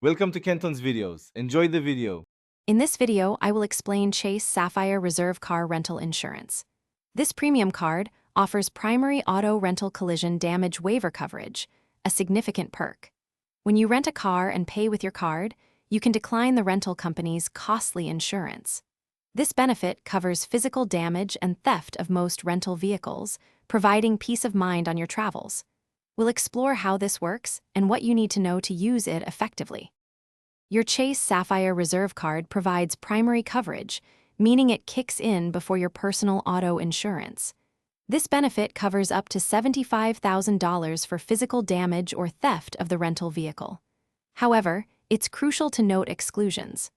Welcome to Kenton's videos. Enjoy the video. In this video, I will explain Chase Sapphire Reserve Car Rental Insurance. This premium card offers primary auto rental collision damage waiver coverage, a significant perk. When you rent a car and pay with your card, you can decline the rental company's costly insurance. This benefit covers physical damage and theft of most rental vehicles, providing peace of mind on your travels. We'll explore how this works and what you need to know to use it effectively. Your Chase Sapphire Reserve card provides primary coverage, meaning it kicks in before your personal auto insurance. This benefit covers up to $75,000 for physical damage or theft of the rental vehicle. However, it's crucial to note exclusions.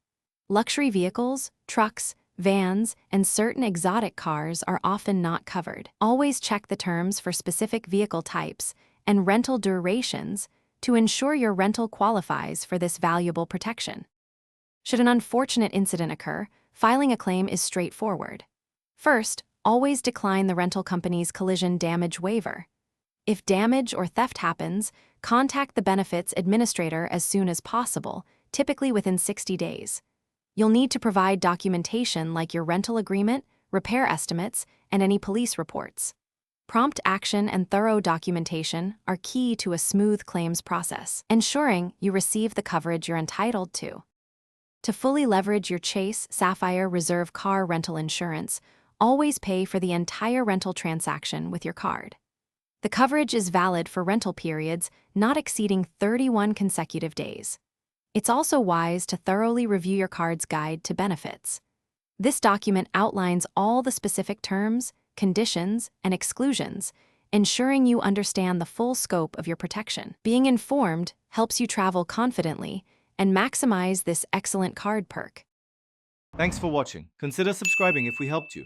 Luxury vehicles, trucks, vans, and certain exotic cars are often not covered. Always check the terms for specific vehicle types and rental durations to ensure your rental qualifies for this valuable protection. Should an unfortunate incident occur, filing a claim is straightforward. First, always decline the rental company's collision damage waiver. If damage or theft happens, contact the benefits administrator as soon as possible, typically within 60 days. You'll need to provide documentation like your rental agreement, repair estimates, and any police reports. Prompt action and thorough documentation are key to a smooth claims process, ensuring you receive the coverage you're entitled to. To fully leverage your Chase Sapphire Reserve car rental insurance, always pay for the entire rental transaction with your card. The coverage is valid for rental periods not exceeding 31 consecutive days. It's also wise to thoroughly review your card's guide to benefits. This document outlines all the specific terms, conditions, and exclusions, ensuring you understand the full scope of your protection. Being informed helps you travel confidently and maximize this excellent card perk. Thanks for watching. Consider subscribing if we helped you.